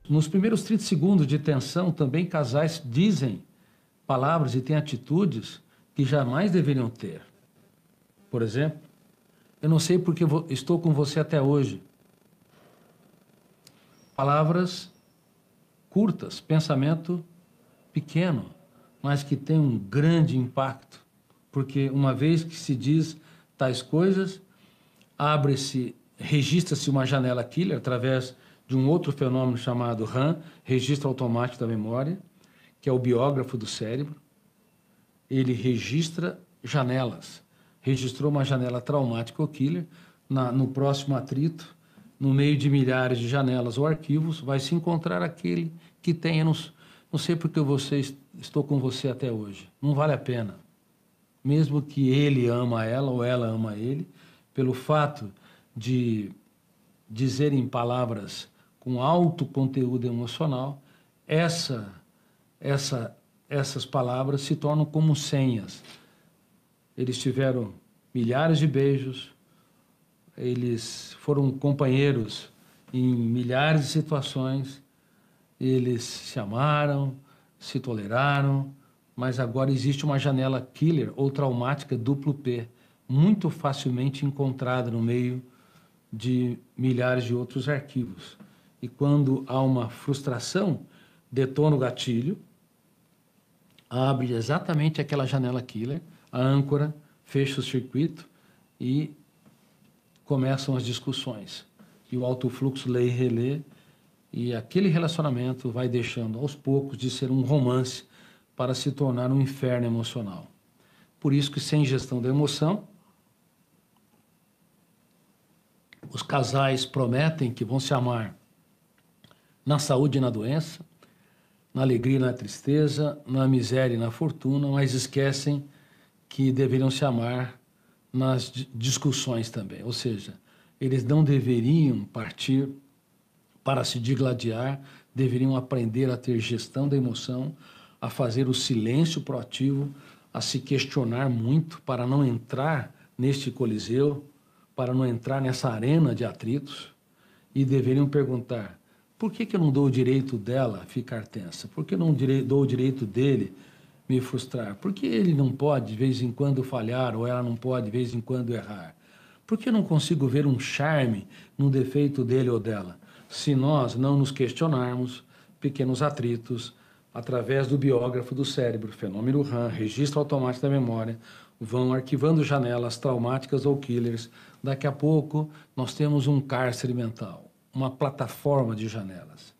Nos primeiros 30 segundos de tensão, também casais dizem palavras e têm atitudes que jamais deveriam ter. Por exemplo, eu não sei porque estou com você até hoje. Palavras curtas, pensamento pequeno, mas que tem um grande impacto. Porque uma vez que se diz tais coisas, registra-se uma janela killer através de um outro fenômeno chamado RAM, registro automático da memória, que é o biógrafo do cérebro. Ele registra janelas. Registrou uma janela traumática ou killer, no próximo atrito, no meio de milhares de janelas ou arquivos, vai se encontrar aquele que tenha, não sei porque estou com você até hoje. Não vale a pena. Mesmo que ele ama ela ou ela ama ele, pelo fato de dizerem palavras com alto conteúdo emocional, essas palavras se tornam como senhas. Eles tiveram milhares de beijos, eles foram companheiros em milhares de situações, eles se amaram, se toleraram, mas agora existe uma janela killer ou traumática duplo P, muito facilmente encontrada no meio de milhares de outros arquivos. E quando há uma frustração, detona o gatilho, abre exatamente aquela janela killer, a âncora, fecha o circuito e começam as discussões. E o alto fluxo lê e relê, e aquele relacionamento vai deixando aos poucos de ser um romance para se tornar um inferno emocional. Por isso que sem gestão da emoção, os casais prometem que vão se amar na saúde e na doença, na alegria e na tristeza, na miséria e na fortuna, mas esquecem que deveriam se amar nas discussões também. Ou seja, eles não deveriam partir para se digladiar, deveriam aprender a ter gestão da emoção, a fazer o silêncio proativo, a se questionar muito para não entrar neste coliseu, para não entrar nessa arena de atritos, e deveriam perguntar: por que eu não dou o direito dela ficar tensa? Por que eu não dou o direito dele me frustrar? Por que ele não pode, de vez em quando, falhar, ou ela não pode, de vez em quando, errar? Por que eu não consigo ver um charme no defeito dele ou dela? Se nós não nos questionarmos, pequenos atritos, através do biógrafo do cérebro, fenômeno RAM, registro automático da memória, vão arquivando janelas traumáticas ou killers. Daqui a pouco, nós temos um cárcere mental, uma plataforma de janelas.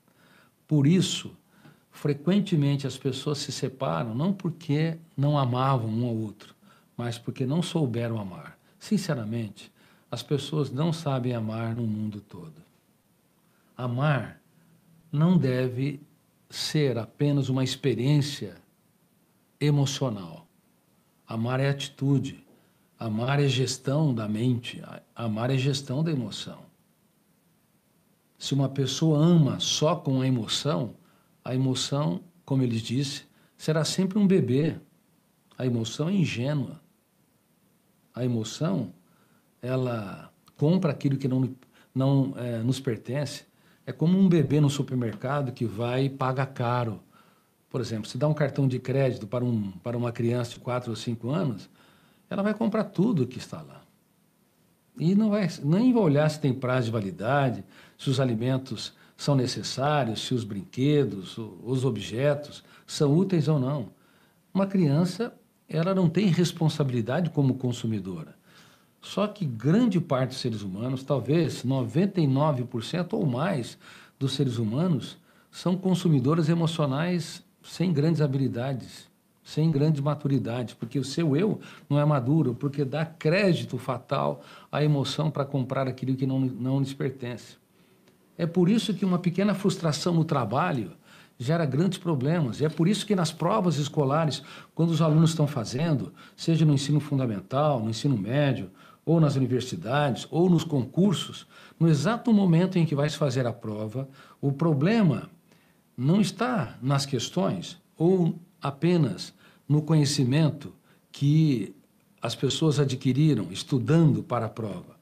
Por isso, frequentemente as pessoas se separam não porque não amavam um ao outro, mas porque não souberam amar. Sinceramente, as pessoas não sabem amar no mundo todo. Amar não deve ser apenas uma experiência emocional. Amar é atitude, amar é gestão da mente, amar é gestão da emoção. Se uma pessoa ama só com a emoção, como eles disse, será sempre um bebê. A emoção é ingênua. A emoção, ela compra aquilo que não nos pertence. É como um bebê no supermercado que vai e paga caro. Por exemplo, se dá um cartão de crédito para uma criança de 4 ou 5 anos, ela vai comprar tudo que está lá. E nem vai olhar se tem prazo de validade, se os alimentos são necessários, se os brinquedos, os objetos são úteis ou não. Uma criança, ela não tem responsabilidade como consumidora. Só que grande parte dos seres humanos, talvez 99% ou mais dos seres humanos, são consumidores emocionais sem grandes habilidades, sem grandes maturidades, porque o seu eu não é maduro, porque dá crédito fatal à emoção para comprar aquilo que não lhes pertence. É por isso que uma pequena frustração no trabalho gera grandes problemas. E é por isso que nas provas escolares, quando os alunos estão fazendo, seja no ensino fundamental, no ensino médio, ou nas universidades, ou nos concursos, no exato momento em que vai se fazer a prova, o problema não está nas questões ou apenas no conhecimento que as pessoas adquiriram estudando para a prova.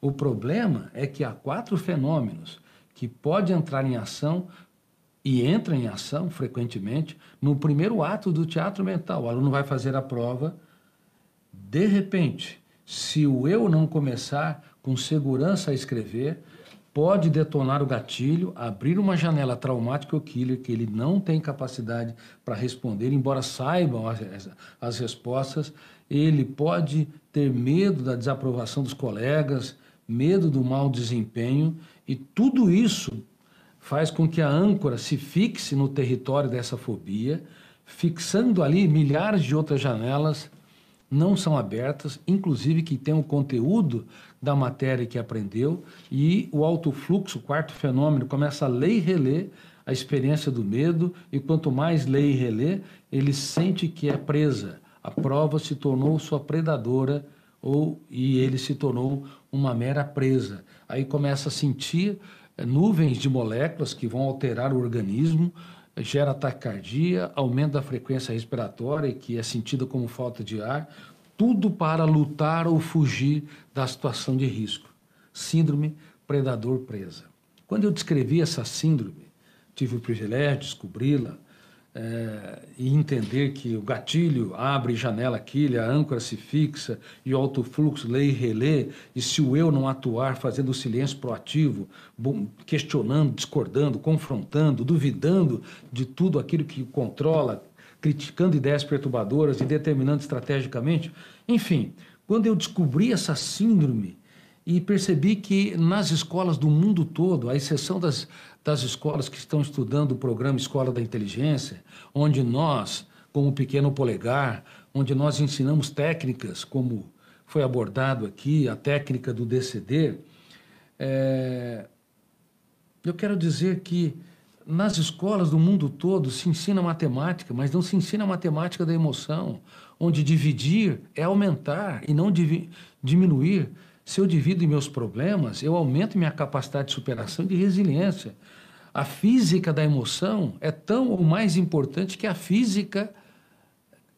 O problema é que há 4 fenômenos que podem entrar em ação e entra em ação frequentemente no primeiro ato do teatro mental. O aluno vai fazer a prova, de repente, se o eu não começar com segurança a escrever, pode detonar o gatilho, abrir uma janela traumática ou killer que ele não tem capacidade para responder, embora saibam as respostas. Ele pode ter medo da desaprovação dos colegas, medo do mau desempenho, e tudo isso faz com que a âncora se fixe no território dessa fobia, fixando ali milhares de outras janelas não são abertas, inclusive que tem o conteúdo da matéria que aprendeu, e o autofluxo, o quarto fenômeno, começa a ler e reler a experiência do medo, e quanto mais lê e relê, ele sente que é presa. A prova se tornou sua predadora, e ele se tornou uma mera presa. Aí começa a sentir nuvens de moléculas que vão alterar o organismo, gera taquicardia, aumento da frequência respiratória, que é sentida como falta de ar, tudo para lutar ou fugir da situação de risco. Síndrome predador-presa. Quando eu descrevi essa síndrome, tive o privilégio de descobri-la, e entender que o gatilho abre janela aqui, a âncora se fixa e o autofluxo lê e relê, e se o eu não atuar fazendo o silêncio proativo, questionando, discordando, confrontando, duvidando de tudo aquilo que controla, criticando ideias perturbadoras e determinando estrategicamente, enfim, quando eu descobri essa síndrome e percebi que nas escolas do mundo todo, à exceção das escolas que estão estudando o programa Escola da Inteligência, onde nós, como o Pequeno Polegar, onde nós ensinamos técnicas, como foi abordado aqui, a técnica do DCD, eu quero dizer que nas escolas do mundo todo se ensina matemática, mas não se ensina a matemática da emoção, onde dividir é aumentar e não diminuir. Se eu divido meus problemas, eu aumento minha capacidade de superação e de resiliência. A física da emoção é tão ou mais importante que a física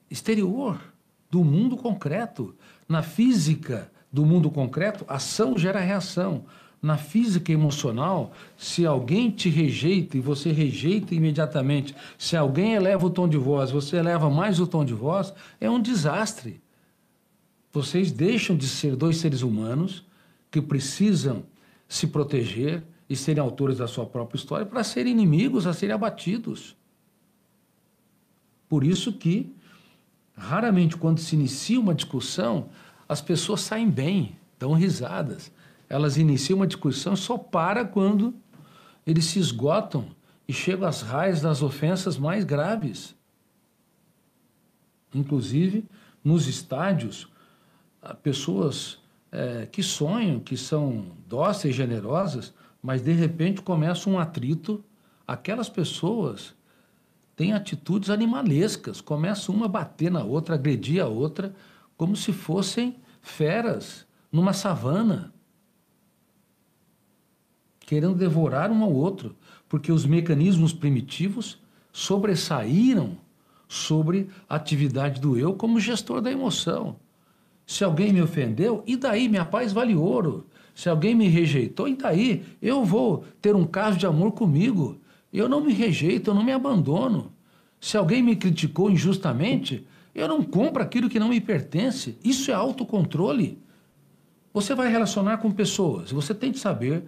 exterior, do mundo concreto. Na física do mundo concreto, ação gera reação. Na física emocional, se alguém te rejeita e você rejeita imediatamente, se alguém eleva o tom de voz, você eleva mais o tom de voz, é um desastre. Vocês deixam de ser dois seres humanos que precisam se proteger e serem autores da sua própria história para serem inimigos, a serem abatidos. Por isso que, raramente, quando se inicia uma discussão, as pessoas saem bem, dão risadas. Elas iniciam uma discussão só para quando eles se esgotam e chegam às raízes das ofensas mais graves. Inclusive, nos estádios, pessoas que sonham, que são dóceis, generosas, mas de repente começa um atrito. Aquelas pessoas têm atitudes animalescas, começam uma a bater na outra, agredir a outra, como se fossem feras numa savana, querendo devorar um ao outro, porque os mecanismos primitivos sobressaíram sobre a atividade do eu como gestor da emoção. Se alguém me ofendeu, e daí? Minha paz vale ouro. Se alguém me rejeitou, e daí? Eu vou ter um caso de amor comigo. Eu não me rejeito, eu não me abandono. Se alguém me criticou injustamente, eu não compro aquilo que não me pertence. Isso é autocontrole. Você vai relacionar com pessoas, você tem que saber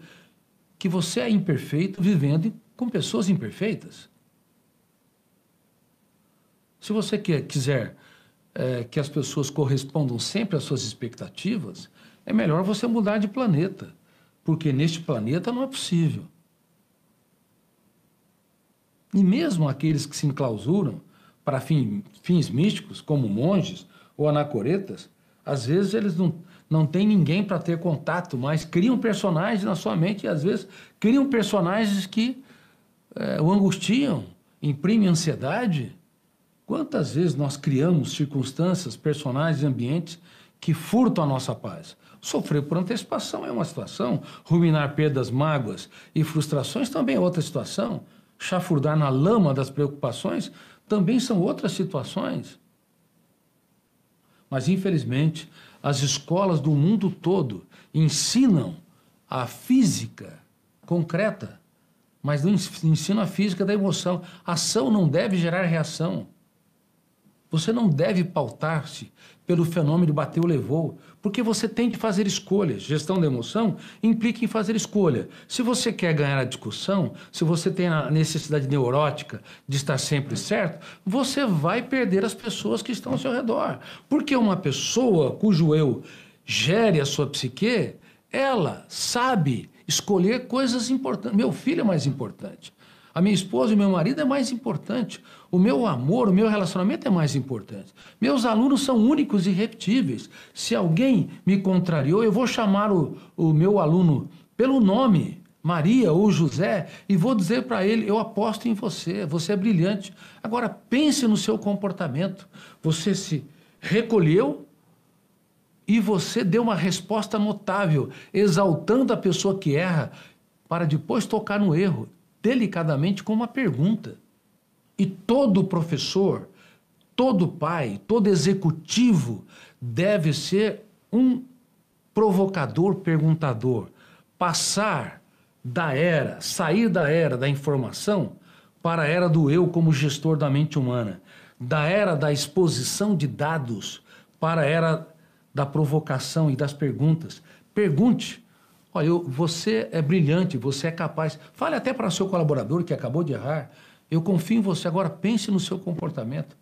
que você é imperfeito vivendo com pessoas imperfeitas. Se você quiser que as pessoas correspondam sempre às suas expectativas, é melhor você mudar de planeta, porque neste planeta não é possível. E mesmo aqueles que se enclausuram para fins místicos, como monges ou anacoretas, às vezes eles não têm ninguém para ter contato, mas criam personagens na sua mente e às vezes criam personagens que o angustiam, imprimem ansiedade. Quantas vezes nós criamos circunstâncias, personagens, ambientes que furtam a nossa paz? Sofrer por antecipação é uma situação, ruminar perdas, mágoas e frustrações também é outra situação, chafurdar na lama das preocupações também são outras situações. Mas, infelizmente, as escolas do mundo todo ensinam a física concreta, mas no ensino a física da emoção. Ação não deve gerar reação. Você não deve pautar-se pelo fenômeno bateu, levou, porque você tem de fazer escolhas. Gestão da emoção implica em fazer escolha. Se você quer ganhar a discussão, se você tem a necessidade neurótica de estar sempre certo, você vai perder as pessoas que estão ao seu redor. Porque uma pessoa cujo eu gere a sua psique, ela sabe escolher coisas importantes. Meu filho é mais importante. A minha esposa e meu marido é mais importante. O meu amor, o meu relacionamento é mais importante. Meus alunos são únicos e irrepetíveis. Se alguém me contrariou, eu vou chamar o meu aluno pelo nome, Maria ou José, e vou dizer para ele, eu aposto em você, você é brilhante. Agora, pense no seu comportamento. Você se recolheu e você deu uma resposta notável, exaltando a pessoa que erra, para depois tocar no erro, delicadamente com uma pergunta. E todo professor, todo pai, todo executivo deve ser um provocador, perguntador. Sair da era da informação para a era do eu como gestor da mente humana. Da era da exposição de dados para a era da provocação e das perguntas. Pergunte. Olha, você é brilhante, você é capaz. Fale até para o seu colaborador que acabou de errar. Eu confio em você. Agora pense no seu comportamento.